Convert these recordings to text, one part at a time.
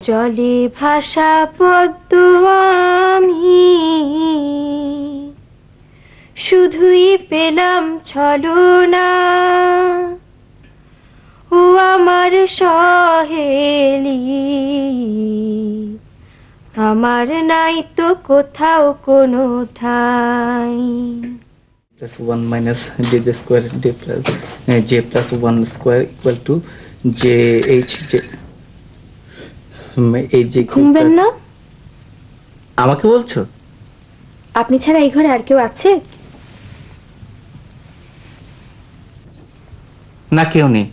জলে ভাসা পদ্ম আমি শুধুই পেলাম ছলনা, ও আমার সহেলি, আমার নাই তো কোথাও কোনো ঠাই। plus 1 minus j square d plus j plus 1 square equal to j h j এই যে ঘুমবেন না? আমাকে বলছো? আপনি ছাড়া এই ঘরে আর কেউ আছে? না, কেউ নেই।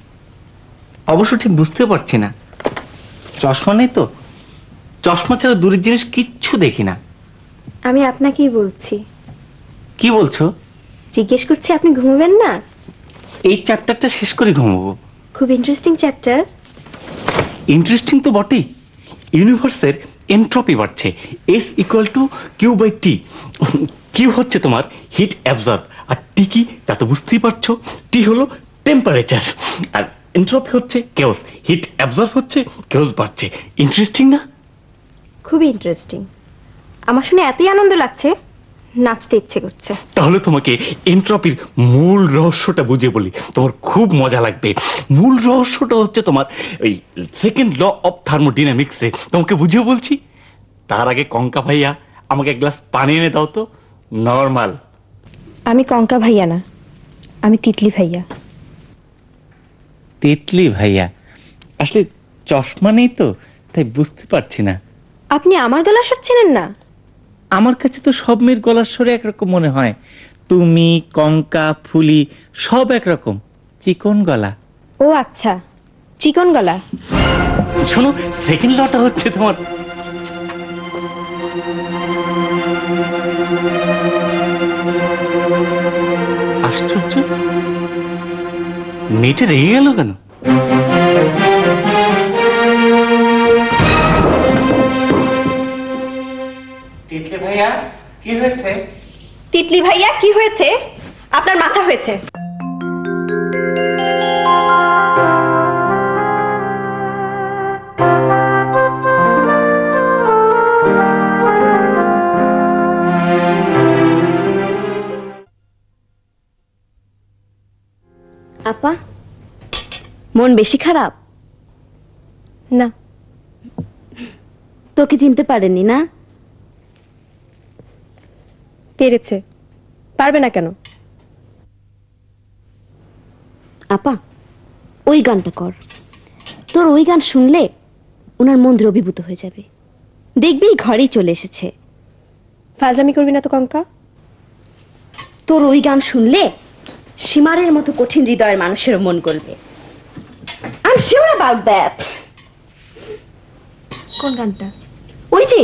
অবশ্য ঠিক বুঝতে পারছি না। চশমা নেই তো, চশমা ছাড়া দূরের জিনিস কিচ্ছু দেখি না। আমি আপনাকেই বলছি। কি বলছো? জিজ্ঞেস করছি আপনি ঘুমাবেন না? এই চ্যাপ্টারটা শেষ করে ঘুমাবো। খুব ইন্টারেস্টিং চ্যাপ্টার। ইন্টারেস্টিং তো বটেই। ইউনিভার্সের এন্ট্রপি বাড়ছে, S equal to Q by T. Q হচ্ছে তোমার হিট অ্যাবজর্ব, আর টি কি তা তো বুঝতেই পারছো। টি হলো টেম্পারেচার, আর এন্ট্রপি হচ্ছে কেওস। হিট অ্যাবজর্ব হচ্ছে, কেওস বাড়ছে। ইন্টারেস্টিং না? খুবই ইন্টারেস্টিং। আমার শুনে এতই আনন্দ লাগছে, নাচতে ইচ্ছে করছে। তাহলে তোমাকে এন্ট্রপির মূল রহস্যটা বুঝিয়ে বলি, তোমার খুব মজা লাগবে। মূল রহস্যটা হচ্ছে তোমার ওই সেকেন্ড ল অফ থার্মোডিনামিক্সে। তোমাকে বুঝিয়ে বলছি। তার আগে কঙ্কা ভাইয়া আমাকে এক গ্লাস পানি এনে দাও তো। নরমাল। আমি কঙ্কা ভাইয়া না, আমি তিতলি ভাইয়া। তিতলি ভাইয়া? আসলে চশমা নেই তো, তাই বুঝতে পারছি না। আপনি আমার গলা স্বর চেনেন না? আমার কাছে তো সব মেয়ের গলার স্বরে একরকম মনে হয়। তুমি, কঙ্কা, ফুলি সব একরকম, চিকন গলা। ও আচ্ছা, চিকন গলা। শোনো, সেকেন্ড লটা হচ্ছে তোমার। আশ্চর্য, মেয়েটা রেগে গেল কেন? তিতলি ভাইয়া কি হয়েছে? তিতলি ভাইয়া কি হয়েছে? আপনার মাথা হয়েছে। আপা, মন বেশি খারাপ? না। তোকে চিনতে পারেনি না? পেরেছে। পারবে না কেন? আপা, ওই গানটা কর। তোর ওই গান শুনলে ওনার মন্দির অভিভূত হয়ে যাবে। দেখবি ঘরেই চলে এসেছে। ফাজলামি করবি না তো কঙ্কা। তোর ওই গান শুনলে সীমারের মতো কঠিন হৃদয়ের মানুষেরও মন গলবে। I am sure about that. কোন গানটা? ওই যে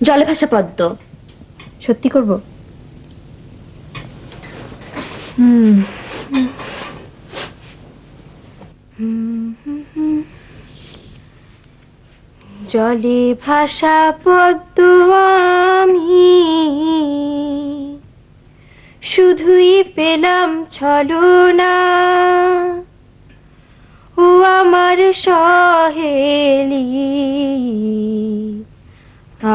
জলে ভাসা পদ্ম। সত্যি করব? জলে ভাসা পদ্ম আমি শুধুই পেলাম ছলনা, ও আমার সহেলি,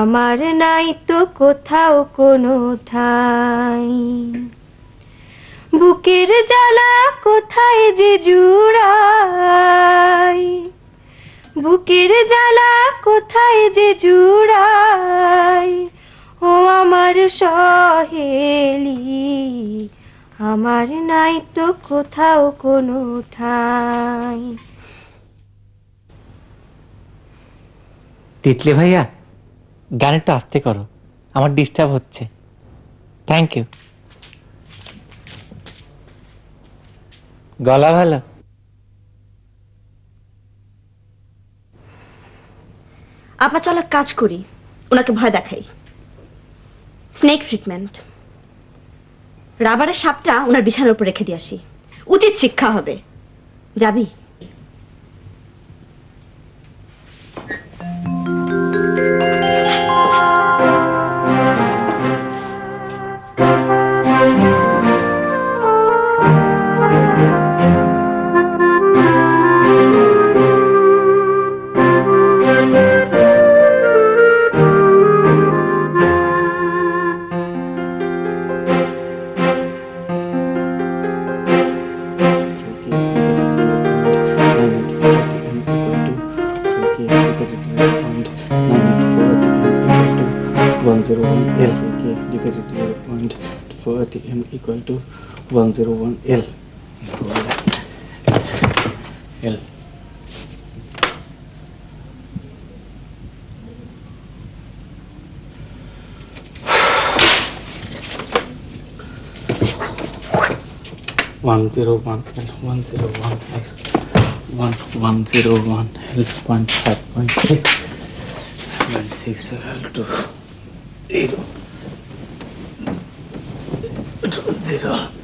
আমার নাই তো কোথাও কোনো ঠাই। বুকের জ্বালা কোথায় যে জুড়াই, বুকের জ্বালা কোথায় যে জুড়াই, ও আমার সহেলি, আমার নাই তো কোথাও কোনো ঠাই। তিতলি ভাইয়া, গান একটু আস্তে করো, আমার ডিস্টার্ব হচ্ছে। Thank you. গলা ভালো? আপা চল এক কাজ করি, ওনাকে ভয় দেখাই। Snake treatment. রাবারের সাপটা ওনার বিছানার উপর রেখে দিয়ে আসি, উচিত শিক্ষা হবে। যাবি? divided to 0.984 equal to 101 L. Okay, divided to 0.40 m equal to 101 L. L. One zero one L, 101 L, 101 L, 0.5.6, 6 L to 0, 0.